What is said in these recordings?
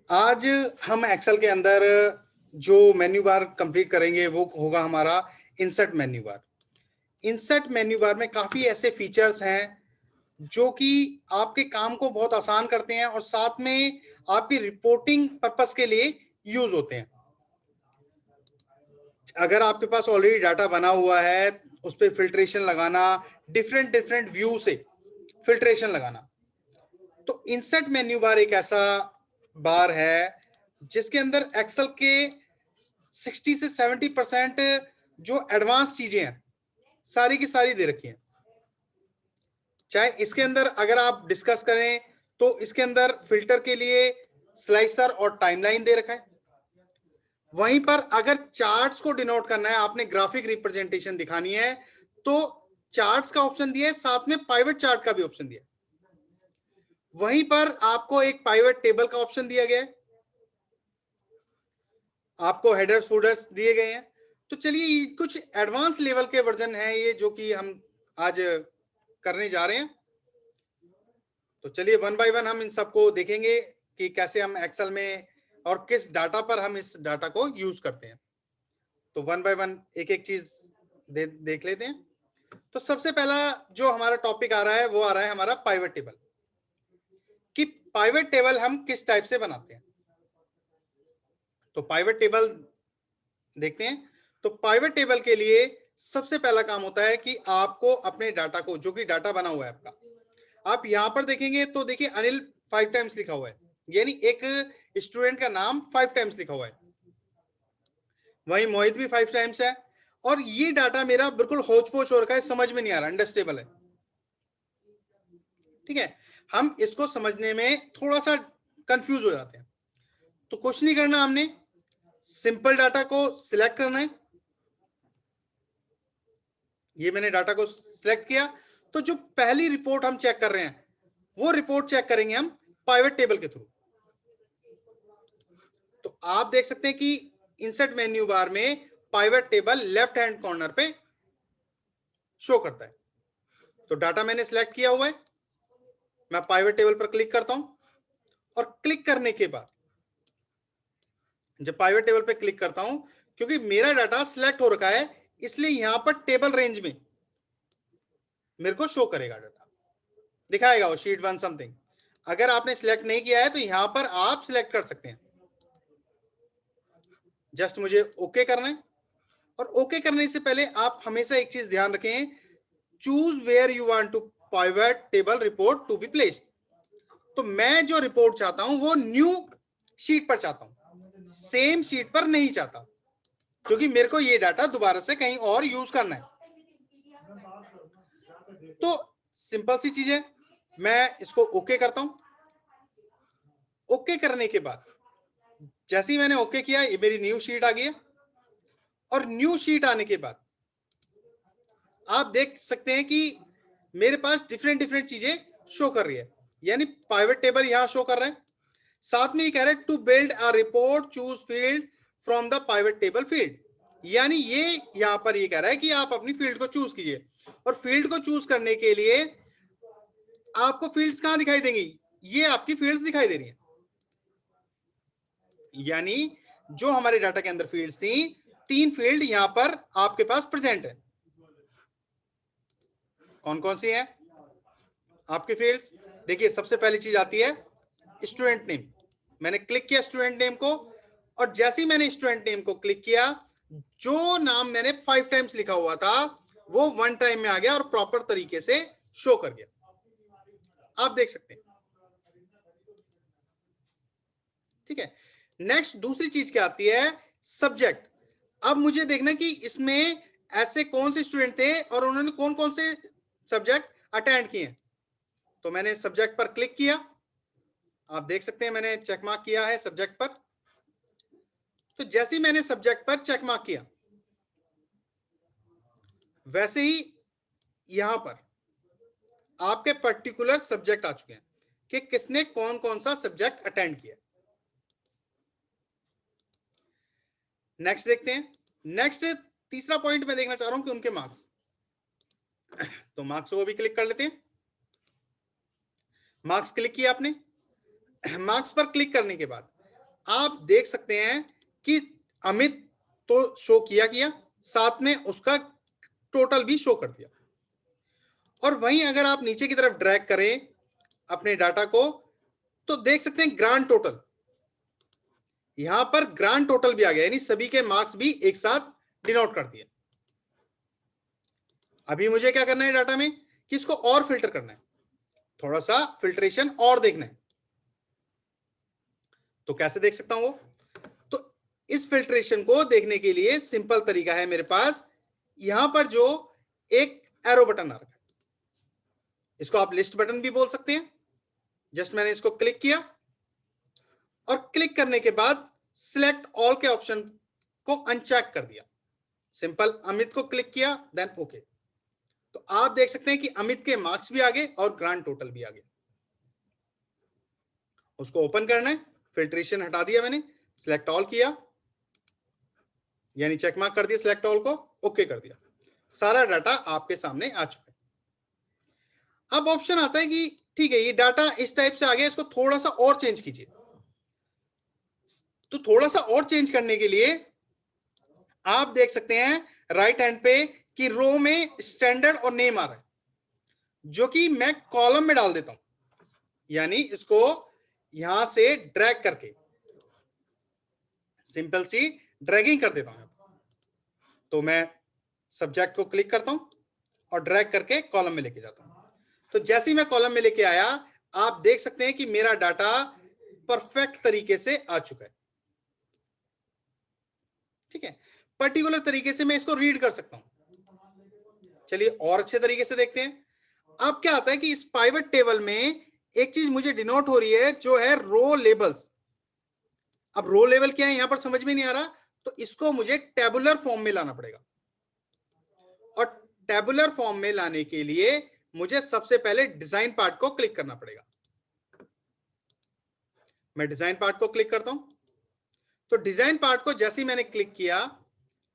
आज हम एक्सेल के अंदर जो मेन्यू बार कंप्लीट करेंगे वो होगा हमारा insert menu bar. Insert menu bar में काफी ऐसे फीचर्स हैं जो कि आपके काम को बहुत आसान करते हैं और साथ में आपकी रिपोर्टिंग पर्पस के लिए यूज होते हैं। अगर आपके पास ऑलरेडी डाटा बना हुआ है, उस पर फिल्ट्रेशन लगाना, डिफरेंट डिफरेंट व्यू से फिल्ट्रेशन लगाना, तो इंसर्ट मेन्यू बार एक ऐसा बार है जिसके अंदर एक्सेल के 60 से 70% जो एडवांस चीजें हैं सारी की सारी दे रखी हैं। चाहे इसके अंदर अगर आप डिस्कस करें तो इसके अंदर फिल्टर के लिए स्लाइसर और टाइमलाइन दे रखा है। वहीं पर अगर चार्ट्स को डिनोट करना है, आपने ग्राफिक रिप्रेजेंटेशन दिखानी है, तो चार्ट्स का ऑप्शन दिया है, साथ में पाइवट चार्ट का भी ऑप्शन दिया है। वहीं पर आपको एक पाइवट टेबल का ऑप्शन दिया गया है, आपको हेडर्स फुटर्स दिए गए हैं। तो चलिए कुछ एडवांस लेवल के वर्जन हैं ये जो कि हम आज करने जा रहे हैं। तो चलिए वन बाय वन हम इन सबको देखेंगे कि कैसे हम एक्सेल में और किस डाटा पर हम इस डाटा को यूज करते हैं। तो वन बाय वन एक एक चीज देख लेते हैं। तो सबसे पहला जो हमारा टॉपिक आ रहा है वो आ रहा है हमारा पाइवट टेबल, कि पाइवट टेबल हम किस टाइप से बनाते हैं। तो पाइवट टेबल देखते हैं। तो पाइवट टेबल के लिए सबसे पहला काम होता है कि आपको अपने डाटा को, जो कि डाटा बना हुआ है आपका, आप यहां पर देखेंगे तो देखिए अनिल 5 टाइम्स लिखा हुआ है, यानी एक स्टूडेंट का नाम 5 टाइम्स लिखा हुआ है। वहीं मोहित भी 5 टाइम्स है। और ये डाटा मेरा बिल्कुल होच पोच हो रखा है, समझ में नहीं आ रहा, अंडरस्टेबल है। ठीक है, हम इसको समझने में थोड़ा सा कंफ्यूज हो जाते हैं। तो कुछ नहीं करना, हमने सिंपल डाटा को सिलेक्ट करना है। ये मैंने डाटा को सिलेक्ट किया, तो जो पहली रिपोर्ट हम चेक कर रहे हैं वो रिपोर्ट चेक करेंगे हम पाइवट टेबल के थ्रू। तो आप देख सकते हैं कि इंसर्ट मेन्यू बार में pivot table left hand corner पे शो करता है। तो डाटा मैंने सिलेक्ट किया हुआ है, मैं पाइवट टेबल पर क्लिक करता हूं और क्लिक करने के बाद जब पाइवट टेबल पे क्लिक करता हूं, क्योंकि मेरा डाटा सिलेक्ट हो रखा है इसलिए यहां पर टेबल रेंज में मेरे को शो करेगा, डाटा दिखाएगा वो शीट 1 समथिंग। अगर आपने सिलेक्ट नहीं किया है तो यहां पर आप सिलेक्ट कर सकते हैं। जस्ट मुझे ओके करना है। और ओके करने से पहले आप हमेशा एक चीज ध्यान रखें, choose where you want to pivot table report to be placed. तो मैं जो रिपोर्ट चाहता हूं वो न्यू शीट पर चाहता हूं, सेम शीट पर नहीं चाहता, क्योंकि मेरे को ये डाटा दोबारा से कहीं और यूज करना है। तो सिंपल सी चीज है, मैं इसको ओके करता हूं। ओके करने के बाद जैसे ही मैंने ओके किया, ये मेरी न्यू शीट आ गई है। और न्यू शीट आने के बाद आप देख सकते हैं कि मेरे पास डिफरेंट डिफरेंट चीजें शो कर रही है, यानी पाइवट टेबल यहां शो कर रहा है। साथ में ये कह रहा है to build a report choose field from the pivot table field, यानी ये यहां पर ये कह रहा है कि आप अपनी फील्ड को चूज कीजिए। और फील्ड को चूज करने के लिए आपको फील्ड्स कहां दिखाई देंगी, ये आपकी फील्ड्स दिखाई दे रही है। यानी जो हमारे डाटा के अंदर फील्ड्स थी, 3 फील्ड यहां पर आपके पास प्रेजेंट है। कौन कौन सी है आपके फील्ड्स? देखिए सबसे पहली चीज आती है स्टूडेंट नेम। मैंने क्लिक किया स्टूडेंट नेम को, और जैसे ही मैंने स्टूडेंट नेम को क्लिक किया, जो नाम मैंने 5 टाइम्स लिखा हुआ था वो 1 टाइम में आ गया और प्रॉपर तरीके से शो कर गया, आप देख सकते हैं। ठीक है, नेक्स्ट दूसरी चीज क्या आती है, सब्जेक्ट। अब मुझे देखना कि इसमें ऐसे कौन से स्टूडेंट थे और उन्होंने कौन कौन से सब्जेक्ट अटेंड किए। तो मैंने सब्जेक्ट पर क्लिक किया, आप देख सकते हैं मैंने चेक मार्क किया है सब्जेक्ट पर। तो जैसे ही मैंने सब्जेक्ट पर चेक मार्क किया, वैसे ही यहां पर आपके पर्टिकुलर सब्जेक्ट आ चुके हैं कि किसने कौन कौन सा सब्जेक्ट अटेंड किया। नेक्स्ट देखते हैं। नेक्स्ट तीसरा पॉइंट मैं देखना चाह रहा हूं कि उनके मार्क्स। तो मार्क्स को भी क्लिक कर लेते हैं। मार्क्स क्लिक किया आपने। मार्क्स पर क्लिक करने के बाद आप देख सकते हैं कि अमित तो शो किया, साथ में उसका टोटल भी शो कर दिया। और वहीं अगर आप नीचे की तरफ ड्रैग करें अपने डाटा को, तो देख सकते हैं ग्रांड टोटल, यहां पर ग्रांड टोटल भी आ गया, यानी सभी के मार्क्स भी एक साथ डिनोट कर दिए। अभी मुझे क्या करना है डाटा में कि इसको और फिल्टर करना है, थोड़ा सा फिल्ट्रेशन और देखना है। तो कैसे देख सकता हूं वो? तो इस फिल्ट्रेशन को देखने के लिए सिंपल तरीका है मेरे पास, यहां पर जो एक एरो बटन आ रखा है, इसको आप लिस्ट बटन भी बोल सकते हैं। जस्ट मैंने इसको क्लिक किया और क्लिक करने के बाद सिलेक्ट ऑल के ऑप्शन को अनचेक कर दिया। सिंपल अमित को क्लिक किया, देन ओके। तो आप देख सकते हैं कि अमित के मार्क्स भी आ गए और ग्रांड टोटल भी आ गए। उसको ओपन करना है, फिल्ट्रेशन हटा दिया मैंने, सिलेक्ट ऑल किया, यानी चेक मार्क कर दिया सिलेक्ट ऑल को, ओके कर दिया, सारा डाटा आपके सामने आ चुका है। अब ऑप्शन आता है कि ठीक है ये डाटा इस टाइप से आ गया, इसको थोड़ा सा और चेंज कीजिए। तो थोड़ा सा और चेंज करने के लिए आप देख सकते हैं राइट हैंड पे कि रो में स्टैंडर्ड और नेम आ रहा है, जो कि मैं कॉलम में डाल देता हूं, यानी इसको यहां से ड्रैग करके सिंपल सी ड्रैगिंग कर देता हूं। तो मैं सब्जेक्ट को क्लिक करता हूं और ड्रैग करके कॉलम में लेके जाता हूं। तो जैसे ही मैं कॉलम में लेके आया, आप देख सकते हैं कि मेरा डाटा परफेक्ट तरीके से आ चुका है। ठीक है, पर्टिकुलर तरीके से मैं इसको रीड कर सकता हूं। चलिए और अच्छे तरीके से देखते हैं। अब क्या आता है कि इस पाइवट टेबल में एक चीज मुझे डिनोट हो रही है, जो है रो लेबल्स। अब रो लेवल क्या है यहां पर समझ में नहीं आ रहा, तो इसको मुझे टेबुलर फॉर्म में लाना पड़ेगा। और टेबुलर फॉर्म में लाने के लिए मुझे सबसे पहले डिजाइन पार्ट को क्लिक करना पड़ेगा। मैं डिजाइन पार्ट को क्लिक करता हूं। तो डिजाइन पार्ट को जैसे ही मैंने क्लिक किया,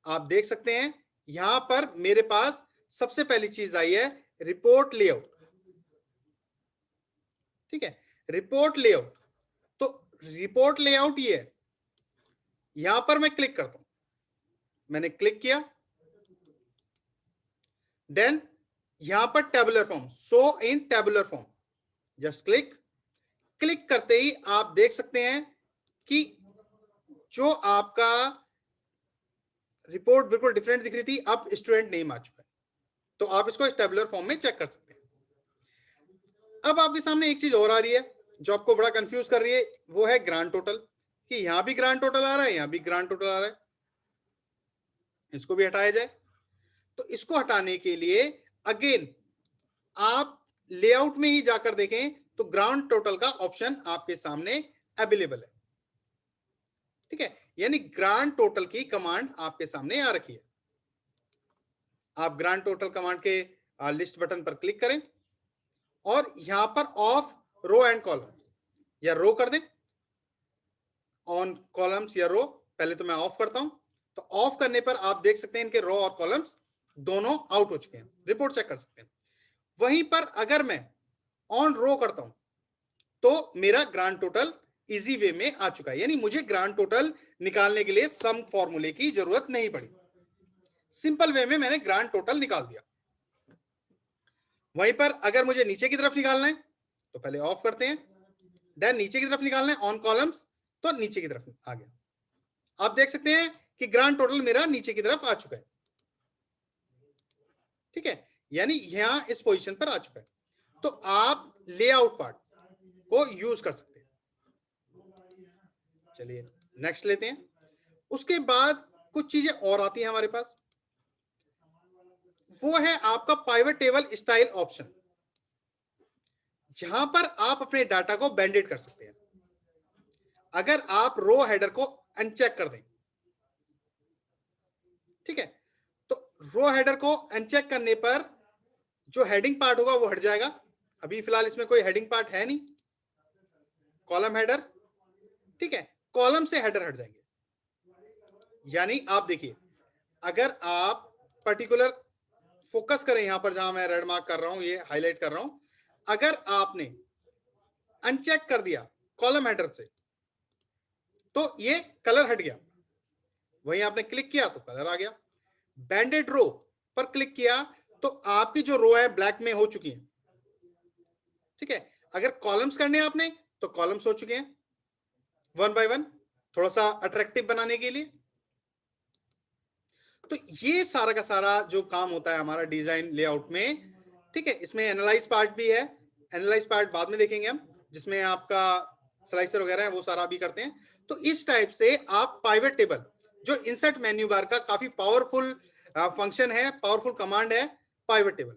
आप देख सकते हैं यहां पर मेरे पास सबसे पहली चीज आई है रिपोर्ट लेआउट। ठीक है, रिपोर्ट लेआउट। तो रिपोर्ट लेआउट ये है, यहां पर मैं क्लिक करता हूं, मैंने क्लिक किया, देन यहां पर tabular form, show in tabular form, just click. Click करते ही आप देख सकते हैं कि जो आपका रिपोर्ट बिल्कुल डिफरेंट दिख रही थी, अब स्टूडेंट नेम आ चुका है। तो आप इसको इस टेबुलर फॉर्म में चेक कर सकते हैं। अब आपके सामने एक चीज और आ रही है जो आपको बड़ा कंफ्यूज कर रही है, वो है ग्रांड टोटल, कि यहां भी ग्रांड टोटल आ रहा है, यहां भी ग्रांड टोटल आ रहा है। इसको भी हटाया जाए। तो इसको हटाने के लिए अगेन आप लेआउट में ही जाकर देखें तो ग्रांड टोटल का ऑप्शन आपके सामने अवेलेबल है। ठीक है, यानी ग्रांड टोटल की कमांड आपके सामने आ रखी है। आप ग्रांड टोटल कमांड के लिस्ट बटन पर क्लिक करें और यहां पर ऑफ रो एंड कॉलम्स या रो कर दें, ऑन कॉलम्स या रो। पहले तो मैं ऑफ करता हूं। तो ऑफ करने पर आप देख सकते हैं इनके रो और कॉलम्स दोनों आउट हो चुके हैं, रिपोर्ट चेक कर सकते हैं। वहीं पर अगर मैं ऑन रो करता हूं तो मेरा ग्रांड टोटल इजी वे में आ चुका है, यानी मुझे ग्रांड टोटल निकालने के लिए सम फॉर्मूले की जरूरत नहीं पड़ी, सिंपल वे में मैंने ग्रांड टोटल निकाल दिया। वहीं पर अगर मुझे नीचे की तरफ निकालना है तो पहले ऑफ करते हैं, देन नीचे की तरफ निकालना है ऑन कॉलम्स, तो नीचे की तरफ आ गया। आप देख सकते हैं कि ग्रांड टोटल मेरा नीचे की तरफ आ चुका है। ठीक है, यानी यहां इस पोजीशन पर आ चुका है। तो आप लेआउट पार्ट को यूज कर सकते हैं। चलिए नेक्स्ट लेते हैं। उसके बाद कुछ चीजें और आती हैं हमारे पास, वो है आपका पाइवट टेबल स्टाइल ऑप्शन, जहां पर आप अपने डाटा को बैंडेड कर सकते हैं। अगर आप रो हेडर को अनचेक कर दें, ठीक है, तो रो हेडर को अनचेक करने पर जो हेडिंग पार्ट होगा वो हट जाएगा। अभी फिलहाल इसमें कोई हेडिंग पार्ट है नहीं, कॉलम हेडर। ठीक है, कॉलम से हेडर हट जाएंगे। यानी आप देखिए, अगर आप पर्टिकुलर फोकस करें यहां पर जहां मैं रेड मार्क कर रहा हूं, ये हाईलाइट कर रहा हूं, अगर आपने अनचेक कर दिया कॉलम हेडर से, तो ये कलर हट गया, वहीं आपने क्लिक किया तो कलर आ गया। बैंडेड रो पर क्लिक किया तो आपकी जो रो है ब्लैक में हो चुकी है, ठीक है। अगर कॉलम्स करने हैं आपने तो कॉलम्स हो चुके हैं वन बाय वन, थोड़ा सा अट्रैक्टिव बनाने के लिए। तो ये सारा का सारा जो काम होता है हमारा डिजाइन लेआउट में, ठीक है। इसमें एनालाइज पार्ट भी है, एनालाइज पार्ट बाद में देखेंगे हम, जिसमें आपका स्लाइसर वगैरह है वो सारा भी करते हैं। तो इस टाइप से आप पाइवट टेबल, जो इंसर्ट मेन्यू बार का काफी पावरफुल फंक्शन है, पावरफुल कमांड है पाइवट टेबल,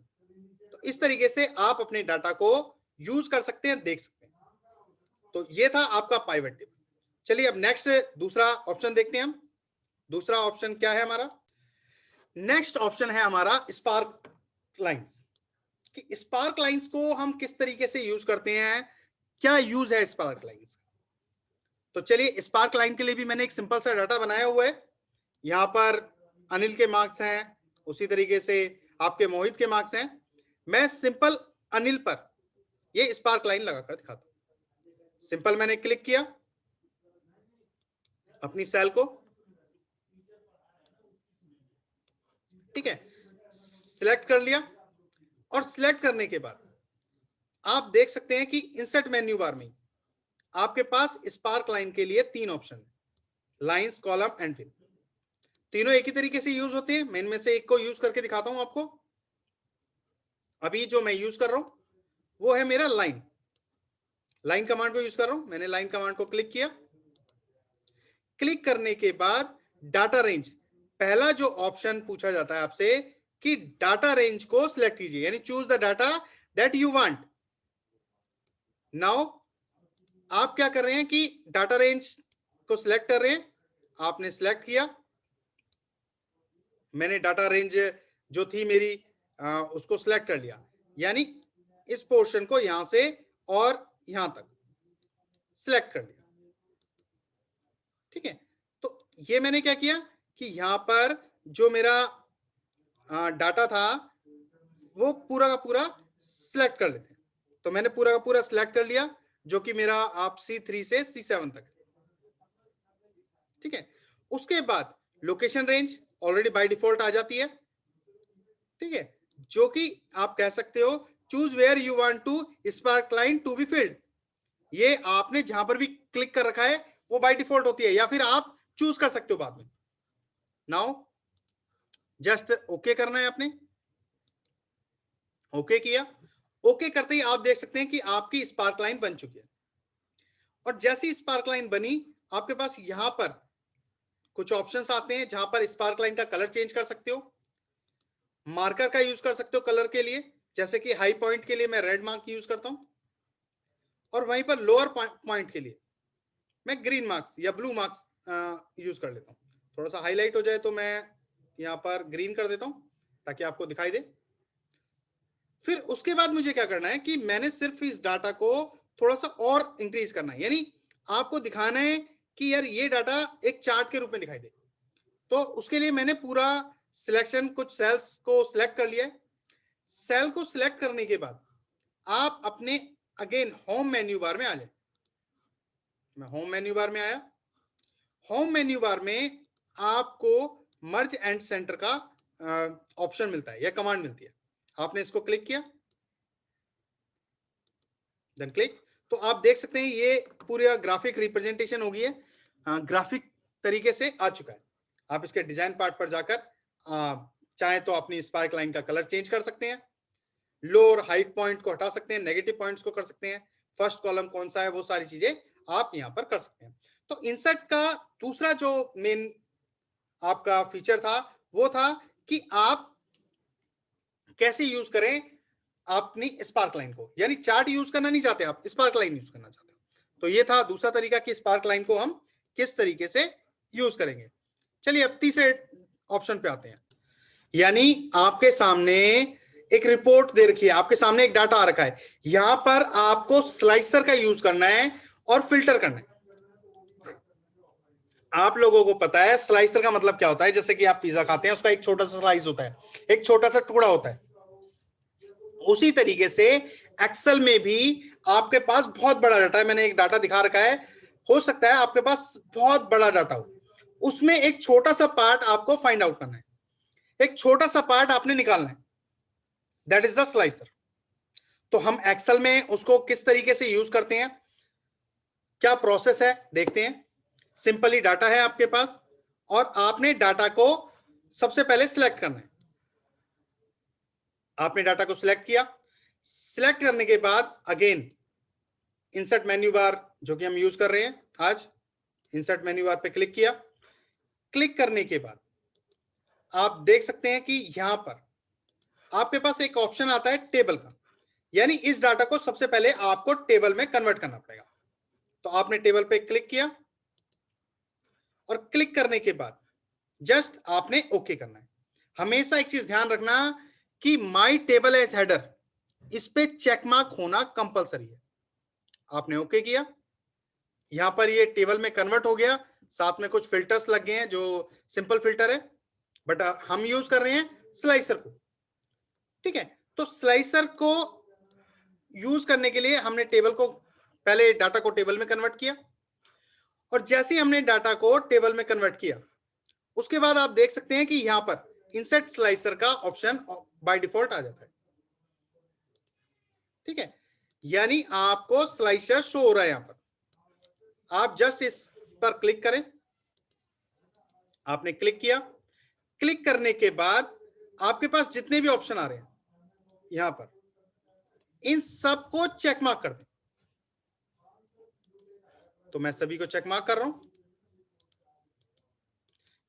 तो इस तरीके से आप अपने डाटा को यूज कर सकते हैं, देख सकते हैं। तो ये था आपका पाइवट टेबल। चलिए अब नेक्स्ट दूसरा ऑप्शन देखते हैं हम। दूसरा ऑप्शन क्या है हमारा? नेक्स्ट ऑप्शन है हमारा स्पार्क लाइंस। कि स्पार्क लाइंस को हम किस तरीके से यूज करते हैं, क्या यूज है स्पार्क लाइंस? तो चलिए स्पार्क लाइन के लिए भी मैंने एक सिंपल सा डाटा बनाया हुआ है। यहां पर अनिल के मार्क्स हैं, उसी तरीके से आपके मोहित के मार्क्स हैं। मैं सिंपल अनिल पर ये स्पार्क लाइन लगाकर दिखाता हूं। सिंपल मैंने क्लिक किया अपनी सेल को, ठीक है, सिलेक्ट कर लिया। और सिलेक्ट करने के बाद आप देख सकते हैं कि इंसर्ट मेन्यू बार में आपके पास स्पार्क लाइन के लिए 3 ऑप्शन है, लाइंस, कॉलम एंड फिल। तीनों एक ही तरीके से यूज होते हैं। मैं इनमें से एक को यूज करके दिखाता हूं आपको। अभी जो मैं यूज कर रहा हूं वो है मेरा लाइन, लाइन कमांड को यूज कर रहा हूं। मैंने लाइन कमांड को क्लिक किया। क्लिक करने के बाद डाटा रेंज, पहला जो ऑप्शन पूछा जाता है आपसे कि डाटा रेंज को सिलेक्ट कीजिए, यानी choose the data that you want. Now आप क्या कर रहे हैं कि डाटा रेंज को सिलेक्ट कर रहे हैं। आपने सिलेक्ट किया, मैंने डाटा रेंज जो थी मेरी उसको सिलेक्ट कर लिया, यानी इस पोर्शन को यहां से और यहां तक सिलेक्ट कर लिया, ठीक है। तो ये मैंने क्या किया कि यहां पर जो मेरा डाटा था वो पूरा का पूरा सिलेक्ट कर लेते हैं। तो मैंने पूरा का पूरा सिलेक्ट कर लिया, जो कि मेरा आप C3 से C7 तक, ठीक है। उसके बाद location range already by default आ जाती है, ठीक है, जो कि आप कह सकते हो choose where you want to sparkline to be filled. ये आपने जहां पर भी क्लिक कर रखा है वो बाय डिफॉल्ट होती है, या फिर आप चूज कर सकते हो बाद में। नाउ जस्ट ओके करना है आपने। ओके किया। ओके करते ही आप देख सकते हैं कि आपकी स्पार्क लाइन बन चुकी है। और जैसी स्पार्क लाइन बनी, आपके पास यहां पर कुछ ऑप्शंस आते हैं जहां पर स्पार्क लाइन का कलर चेंज कर सकते हो, मार्कर का यूज कर सकते हो कलर के लिए, जैसे कि हाई पॉइंट के लिए मैं रेड मार्क यूज करता हूं, और वहीं पर लोअर पॉइंट के लिए मैं ग्रीन मार्क्स या ब्लू मार्क्स यूज कर लेता हूं। थोड़ा सा हाईलाइट हो जाए तो मैं यहां पर ग्रीन कर देता हूं ताकि आपको दिखाई दे। फिर उसके बाद मुझे क्या करना है कि मैंने सिर्फ इस डाटा को थोड़ा सा और इंक्रीज करना है, यानी आपको दिखाना है कि यार ये डाटा एक चार्ट के रूप में दिखाई दे। तो उसके लिए मैंने पूरा सिलेक्शन, कुछ सेल्स को सिलेक्ट कर लिया है। सेल को सिलेक्ट करने के बाद आप अपने अगेन होम मेन्यू बार में आ जाए। मैं होम मेन्यू बार में आया। होम मेन्यू बार में आपको मर्ज एंड सेंटर का ऑप्शन मिलता है या कमांड मिलती है। आपने इसको क्लिक किया, देन क्लिक, तो आप देख सकते हैं ये पूरा ग्राफिक रिप्रेजेंटेशन हो गई है, ग्राफिक तरीके से आ चुका है। आप इसके डिजाइन पार्ट पर जाकर चाहे तो अपनी स्पार्क लाइन का कलर चेंज कर सकते हैं, लो और हाइट पॉइंट को हटा सकते हैं, नेगेटिव पॉइंट्स को कर सकते हैं, फर्स्ट कॉलम कौन सा है वो सारी चीजें आप यहां पर कर सकते हैं। तो इंसर्ट का दूसरा जो मेन आपका फीचर था वो था कि आप कैसे यूज करें अपनी स्पार्क लाइन को, यानी चार्ट यूज करना नहीं चाहते आप, स्पार्क लाइन यूज करना चाहते हो। तो ये था दूसरा तरीका कि स्पार्क लाइन को हम किस तरीके से यूज करेंगे। चलिए अब तीसरे ऑप्शन पे आते हैं। यानी आपके सामने एक रिपोर्ट दे रखी है, आपके सामने एक डाटा आ रखा है, यहां पर आपको स्लाइसर का यूज करना है और फिल्टर करना है। आप लोगों को पता है स्लाइसर का मतलब क्या होता है, जैसे कि आप पिज्जा खाते हैं उसका एक छोटा सा स्लाइस होता है, एक छोटा सा टुकड़ा होता है। उसी तरीके से एक्सेल में भी आपके पास बहुत बड़ा डाटा है। मैंने एक डाटा दिखा रखा है हो सकता है आपके पास बहुत बड़ा डाटा हो, उसमें एक छोटा सा पार्ट आपको फाइंड आउट करना है, एक छोटा सा पार्ट आपने निकालना है, दैट इज द स्लाइसर। तो हम एक्सेल में उसको किस तरीके से यूज करते हैं, क्या प्रोसेस है देखते हैं। सिंपली डाटा है आपके पास और आपने डाटा को सबसे पहले सिलेक्ट करना है। आपने डाटा को सिलेक्ट किया, सिलेक्ट करने के बाद अगेन इंसर्ट मेन्यू बार जो कि हम यूज कर रहे हैं आज, इंसर्ट मेन्यू बार पे क्लिक किया। क्लिक करने के बाद आप देख सकते हैं कि यहां पर आपके पास एक ऑप्शन आता है टेबल का, यानी इस डाटा को सबसे पहले आपको टेबल में कन्वर्ट करना पड़ेगा। तो आपने टेबल पे क्लिक किया और क्लिक करने के बाद जस्ट आपने ओके करना है। हमेशा एक चीज ध्यान रखना कि माई टेबल एज हेडर, इस पे चेक मार्क होना कंपलसरी है। आपने ओके किया, यहां पर ये टेबल में कन्वर्ट हो गया, साथ में कुछ फिल्टर्स लग गए हैं जो सिंपल फिल्टर है, बट हम यूज कर रहे हैं स्लाइसर को। ठीक है, तो स्लाइसर को यूज करने के लिए हमने टेबल को पहले डाटा को टेबल में कन्वर्ट किया, और जैसे ही हमने डाटा को टेबल में कन्वर्ट किया उसके बाद आप देख सकते हैं कि यहां पर इंसर्ट स्लाइसर का ऑप्शन बाय डिफॉल्ट आ जाता है। ठीक है, यानी आपको स्लाइसर शो हो रहा है। यहां पर आप जस्ट इस पर क्लिक करें, आपने क्लिक किया, क्लिक करने के बाद आपके पास जितने भी ऑप्शन आ रहे हैं यहां पर, इन सबको चेक मार्क कर दें। तो मैं सभी को चेक मार्क कर रहा हूं,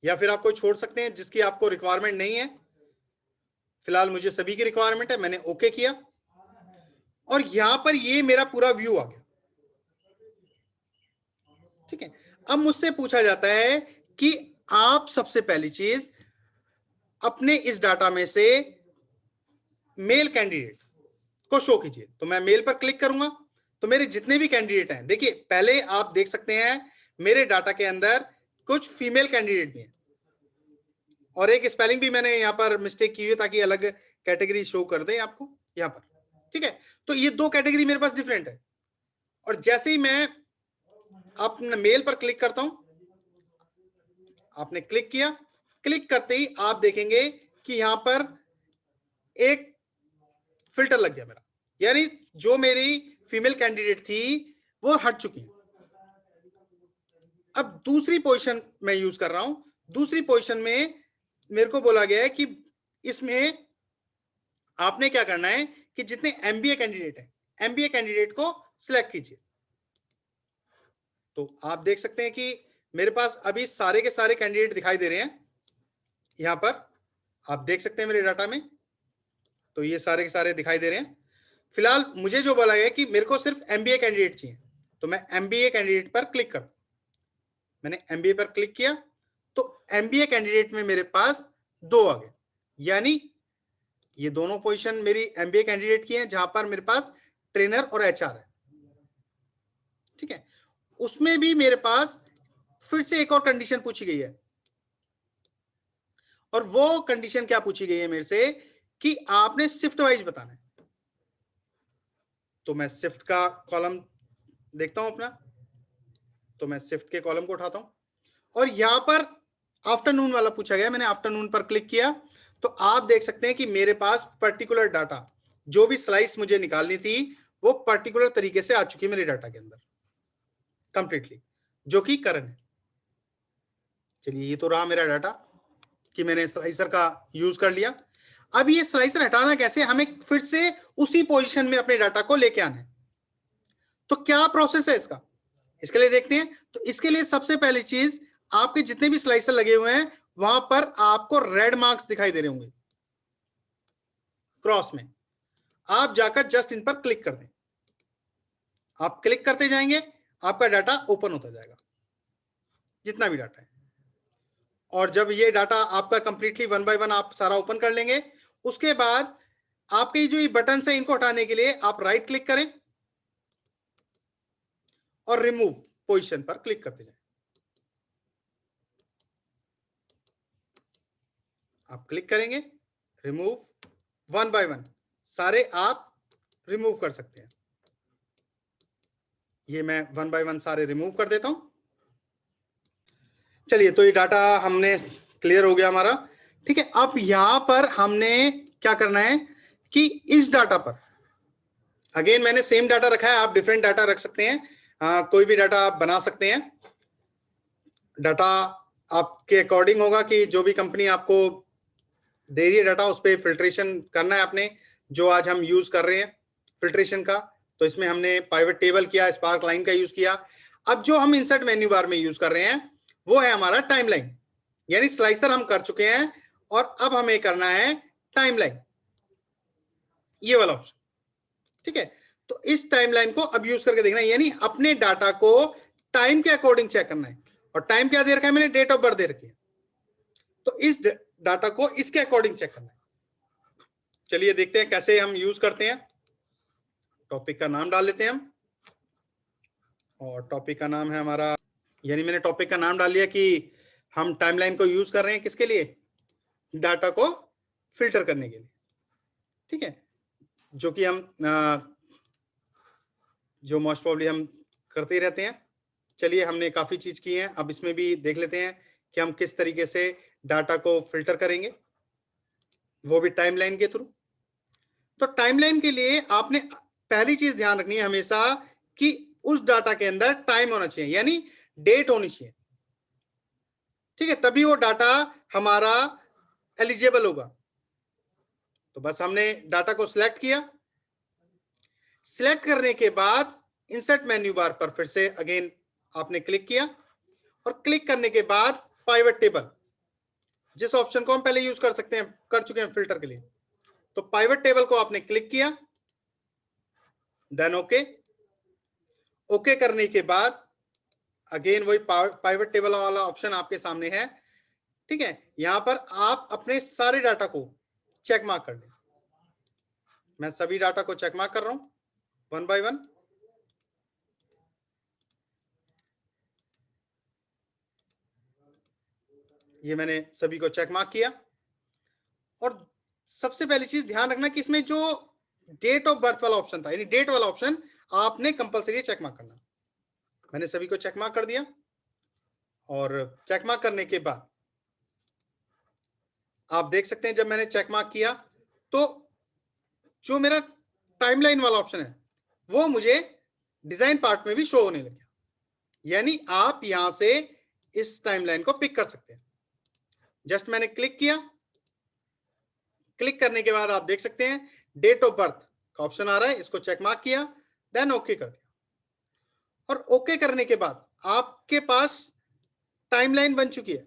या फिर आप कोई छोड़ सकते हैं जिसकी आपको रिक्वायरमेंट नहीं है। फिलहाल मुझे सभी की रिक्वायरमेंट है, मैंने ओके किया और यहां पर ये मेरा पूरा व्यू आ गया। ठीक है, अब मुझसे पूछा जाता है कि आप सबसे पहली चीज अपने इस डाटा में से मेल कैंडिडेट को शो कीजिए। तो मैं मेल पर क्लिक करूंगा तो मेरे जितने भी कैंडिडेट हैं, देखिए पहले आप देख सकते हैं मेरे डाटा के अंदर कुछ फीमेल कैंडिडेट भी हैं, और एक स्पेलिंग भी मैंने यहां पर मिस्टेक की हुई ताकि अलग कैटेगरी शो कर दे आपको यहां पर। ठीक है, तो ये दो कैटेगरी मेरे पास डिफरेंट है, और जैसे ही मैं अपने मेल पर क्लिक करता हूं, आपने क्लिक किया, क्लिक करते ही आप देखेंगे कि यहां पर एक फिल्टर लग गया मेरा, यानी जो मेरी फीमेल कैंडिडेट थी वो हट चुकी है। अब दूसरी पोजीशन मैं यूज कर रहा हूं, दूसरी पोजीशन में मेरे को बोला गया है कि इसमें आपने क्या करना है कि जितने एमबीए कैंडिडेट हैं, एमबीए कैंडिडेट को सिलेक्ट कीजिए। तो आप देख सकते हैं कि मेरे पास अभी सारे के सारे कैंडिडेट दिखाई दे रहे हैं यहां पर, आप देख सकते हैं मेरे डाटा में, तो ये सारे के सारे दिखाई दे रहे हैं। फिलहाल मुझे जो बोला गया कि मेरे को सिर्फ एमबीए कैंडिडेट चाहिए, तो मैं एमबीए कैंडिडेट पर क्लिक करता हूं। मैंने एमबीए पर क्लिक किया तो एमबीए कैंडिडेट में मेरे पास दो आ गए, यानी ये दोनों पोजीशन मेरी एमबीए कैंडिडेट की हैं जहां पर मेरे पास ट्रेनर और एचआर है। ठीक है, उसमें भी मेरे पास फिर से एक और कंडीशन पूछी गई है, और वो कंडीशन क्या पूछी गई है मेरे से कि आपने शिफ्ट वाइज बताना है। तो मैं शिफ्ट का कॉलम देखता हूं अपना, तो मैं शिफ्ट के कॉलम को उठाता हूं और यहां पर आफ्टरनून वाला पूछा गया, मैंने आफ्टरनून पर क्लिक किया तो आप देख सकते हैं कि मेरे पास पर्टिकुलर डाटा, जो भी स्लाइस मुझे निकालनी थी वो पर्टिकुलर तरीके से आ चुकी है मेरे डाटा के अंदर कंप्लीटली, जो कि करंट है। चलिए, ये तो रहा मेरा डाटा कि मैंने स्लाइसर का यूज कर लिया। अब ये स्लाइसर हटाना कैसे, हमें फिर से उसी पोजीशन में अपने डाटा को लेके आना है। तो क्या प्रोसेस है इसका, इसके लिए देखते हैं। तो इसके लिए सबसे पहली चीज, आपके जितने भी स्लाइसर लगे हुए हैं वहां पर आपको रेड मार्क्स दिखाई दे रहे होंगे क्रॉस में, आप जाकर जस्ट इन पर क्लिक कर दें। आप क्लिक करते जाएंगे, आपका डाटा ओपन होता जाएगा, जितना भी डाटा है। और जब ये डाटा आपका कंप्लीटली वन बाय वन आप सारा ओपन कर लेंगे, उसके बाद आपके जो ये बटन है इनको हटाने के लिए आप राइट क्लिक करें और रिमूव पोजीशन पर क्लिक करते जाएं। आप क्लिक करेंगे, रिमूव, वन बाय वन सारे आप रिमूव कर सकते हैं। ये मैं वन बाय वन सारे रिमूव कर देता हूं। चलिए, तो ये डाटा हमने क्लियर हो गया हमारा। ठीक है, अब यहां पर हमने क्या करना है कि इस डाटा पर अगेन मैंने सेम डाटा रखा है, आप डिफरेंट डाटा रख सकते हैं, कोई भी डाटा आप बना सकते हैं। डाटा आपके अकॉर्डिंग होगा कि जो भी कंपनी आपको दे रही है डाटा, उस पर फिल्ट्रेशन करना है आपने, जो आज हम यूज कर रहे हैं फिल्ट्रेशन का। तो इसमें हमने पाइवट टेबल किया, स्पार्क लाइन का यूज किया। अब जो हम इंसर्ट मेन्यू बार में यूज कर रहे हैं वो है हमारा टाइमलाइन, यानी स्लाइसर हम कर चुके हैं और अब हमें करना है टाइमलाइन, ये वाला ऑप्शन। ठीक है, तो इस टाइमलाइन को अब यूज करके देखना है, यानी अपने डाटा को टाइम के अकॉर्डिंग चेक करना है। और टाइम क्या दे रखा है मैंने, डेट ऑफ बर्थ दे रखी है, तो इस डाटा को इसके अकॉर्डिंग चेक करना है। चलिए देखते हैं कैसे हम यूज करते हैं। टॉपिक का नाम डाल लेते हैं हम, और टॉपिक का नाम है हमारा, यानी मैंने टॉपिक का नाम डाल लिया कि हम टाइमलाइन को यूज कर रहे हैं किसके लिए, डाटा को फिल्टर करने के लिए। ठीक है, जो कि हम जो मोस्ट प्रोबेबली हम करते ही रहते हैं। चलिए, हमने काफी चीज की है, अब इसमें भी देख लेते हैं कि हम किस तरीके से डाटा को फिल्टर करेंगे, वो भी टाइमलाइन के थ्रू। तो टाइमलाइन के लिए आपने पहली चीज ध्यान रखनी है हमेशा कि उस डाटा के अंदर टाइम होना चाहिए, यानी डेट होनी चाहिए। ठीक है, तभी वो डाटा हमारा एलिजिबल होगा। तो बस हमने डाटा को सिलेक्ट किया, सिलेक्ट करने के बाद इंसर्ट मेन्यू बार पर फिर से अगेन आपने क्लिक किया, और क्लिक करने के बाद पाइवट टेबल, जिस ऑप्शन को हम पहले यूज कर सकते हैं, कर चुके हैं फिल्टर के लिए, तो पाइवट टेबल को आपने क्लिक किया, देन ओके। ओके करने के बाद अगेन वही पाइवट टेबल वाला ऑप्शन आपके सामने है। ठीक है, यहां पर आप अपने सारे डाटा को चेक मार्क कर लें। मैं सभी डाटा को चेक मार्क कर रहा हूं वन बाय वन। ये मैंने सभी को चेक मार्क किया, और सबसे पहली चीज ध्यान रखना कि इसमें जो डेट ऑफ बर्थ वाला ऑप्शन था, यानी डेट वाला ऑप्शन आपने कंपलसरी चेक मार्क करना। मैंने सभी को चेक मार्क कर दिया, और चेक मार्क करने के बाद आप देख सकते हैं जब मैंने चेक मार्क किया तो जो मेरा टाइमलाइन वाला ऑप्शन है वो मुझे डिजाइन पार्ट में भी शो होने लगा, यानी आप यहां से इस टाइमलाइन को पिक कर सकते हैं। जस्ट मैंने क्लिक किया, क्लिक करने के बाद आप देख सकते हैं डेट ऑफ बर्थ का ऑप्शन आ रहा है, इसको चेक मार्क किया, देन ओके कर दिया। और ओके करने के बाद आपके पास टाइमलाइन बन चुकी है।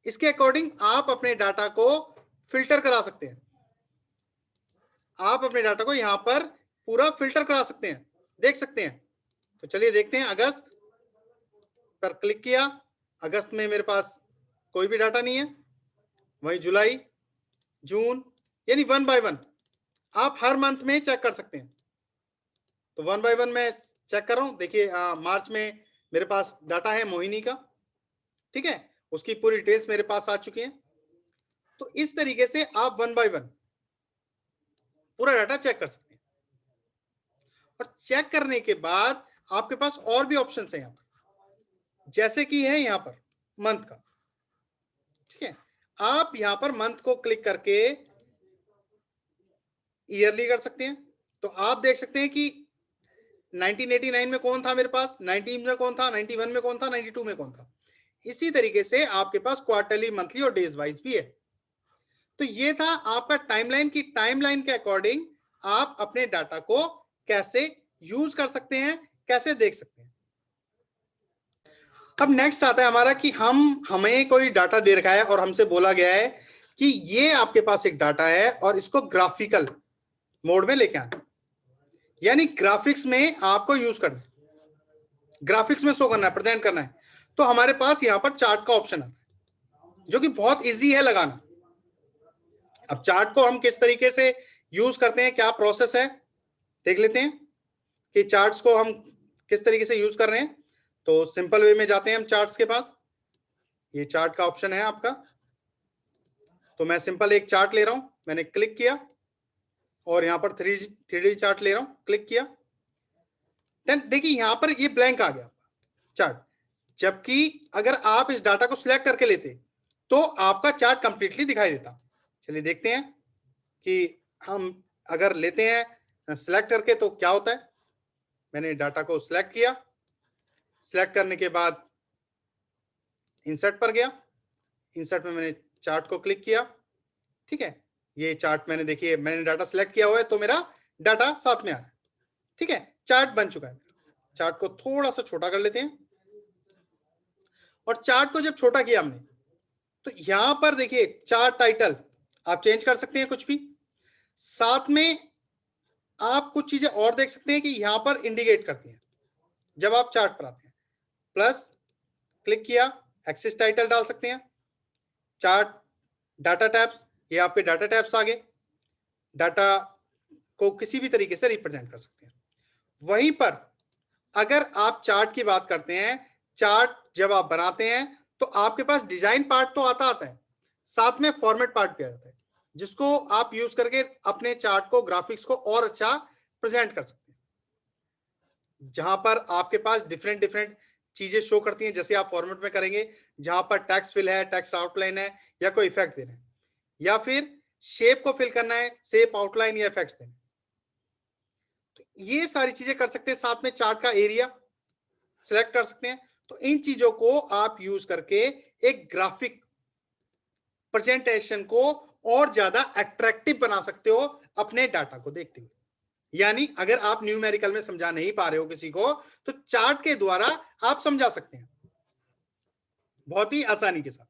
इसके अकॉर्डिंग आप अपने डाटा को फिल्टर करा सकते हैं, आप अपने डाटा को यहां पर पूरा फिल्टर करा सकते हैं, देख सकते हैं। तो चलिए देखते हैं। अगस्त पर क्लिक किया, अगस्त में मेरे पास कोई भी डाटा नहीं है, वहीं जुलाई, जून, यानी वन बाय वन आप हर मंथ में चेक कर सकते हैं। तो वन बाय वन मैं चेक कर रहा हूं। देखिए मार्च में मेरे पास डाटा है मोहिनी का, ठीक है, उसकी पूरी डिटेल्स मेरे पास आ चुकी हैं। तो इस तरीके से आप वन बाय वन पूरा डाटा चेक कर सकते हैं। और चेक करने के बाद आपके पास और भी ऑप्शंस हैं यहां पर, जैसे कि है यहां पर मंथ का। ठीक है, आप यहां पर मंथ को क्लिक करके ईयरली कर सकते हैं। तो आप देख सकते हैं कि 1989 में कौन था मेरे पास, 90 में कौन था, 91 में कौन था, 92 में कौन था। इसी तरीके से आपके पास क्वार्टरली, मंथली और डेज वाइज भी है। तो ये था आपका टाइमलाइन की टाइमलाइन के अकॉर्डिंग आप अपने डाटा को कैसे यूज कर सकते हैं, कैसे देख सकते हैं। अब नेक्स्ट आता है हमारा कि हमें कोई डाटा दे रखा है और हमसे बोला गया है कि ये आपके पास एक डाटा है और इसको ग्राफिकल मोड में लेके आना, यानी ग्राफिक्स में आपको यूज करना, ग्राफिक्स में शो करना है, प्रेजेंट करना है। तो हमारे पास यहां पर चार्ट का ऑप्शन आता है, जो कि बहुत इजी है लगाना। अब चार्ट को हम किस तरीके से यूज करते हैं, क्या प्रोसेस है, देख लेते हैं कि चार्ट्स को हम किस तरीके से यूज कर रहे हैं। तो सिंपल वे में जाते हैं हम चार्ट्स के पास, ये चार्ट का ऑप्शन है आपका। तो मैं सिंपल एक चार्ट ले रहा हूं, मैंने क्लिक किया और यहां पर थ्री डी चार्ट ले रहा हूं, क्लिक किया। देन देखिए यहां पर ये ब्लैंक आ गया चार्ट, जबकि अगर आप इस डाटा को सिलेक्ट करके लेते तो आपका चार्ट कंप्लीटली दिखाई देता। चलिए देखते हैं कि हम अगर लेते हैं सिलेक्ट करके तो क्या होता है। मैंने डाटा को सिलेक्ट किया, सिलेक्ट करने के बाद इंसर्ट पर गया, इंसर्ट में मैंने चार्ट को क्लिक किया, ठीक है। ये चार्ट मैंने देखिए मैंने डाटा सिलेक्ट किया हुआ है तो मेरा डाटा साथ में आ रहा है, ठीक है। चार्ट बन चुका है। चार्ट को थोड़ा सा छोटा कर लेते हैं, और चार्ट को जब छोटा किया हमने तो यहां पर देखिए चार्ट टाइटल आप चेंज कर सकते हैं कुछ भी। साथ में आप कुछ चीजें और देख सकते हैं कि यहां पर इंडिकेट करती हैं जब आप चार्ट पर आते हैं। प्लस क्लिक किया, एक्सेस टाइटल डाल सकते हैं, चार्ट डाटा टैब्स, ये आपके डाटा टैब्स आ गए, डाटा को किसी भी तरीके से रिप्रेजेंट कर सकते हैं। वहीं पर अगर आप चार्ट की बात करते हैं, चार्ट जब आप बनाते हैं तो आपके पास डिजाइन पार्ट तो आता है, साथ में फॉर्मेट पार्ट भी आ जाता है, जिसको आप यूज करके अपने चार्ट को, ग्राफिक्स को और अच्छा प्रेजेंट कर सकते हैं, जहां पर आपके पास डिफरेंट डिफरेंट चीजें शो करती हैं। जैसे आप फॉर्मेट में करेंगे जहां पर टेक्स्ट फिल है, टेक्स्ट आउटलाइन है, या कोई इफेक्ट देना है, या फिर शेप को फिल करना है, शेप आउटलाइन या इफेक्ट्स देना है, तो ये सारी चीजें कर सकते हैं। साथ में चार्ट का एरिया सिलेक्ट कर सकते हैं। तो इन चीजों को आप यूज करके एक ग्राफिक प्रेजेंटेशन को और ज्यादा अट्रैक्टिव बना सकते हो अपने डाटा को देखते हुए। यानी अगर आप न्यूमेरिकल में समझा नहीं पा रहे हो किसी को, तो चार्ट के द्वारा आप समझा सकते हैं बहुत ही आसानी के साथ,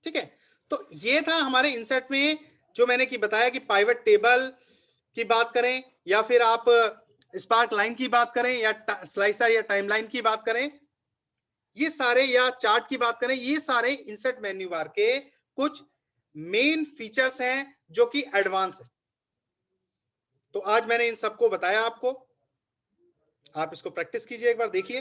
ठीक है। तो ये था हमारे इंसर्ट में जो मैंने की बताया कि पाइवट टेबल की बात करें, या फिर आप स्पार्क लाइन की बात करें, या स्लाइसर या टाइमलाइन की बात करें, ये सारे, या चार्ट की बात करें, ये सारे इंसर्ट मेन्यू बार के कुछ मेन फीचर्स हैं जो कि एडवांस है। तो आज मैंने इन सबको बताया आपको, आप इसको प्रैक्टिस कीजिए, एक बार देखिए।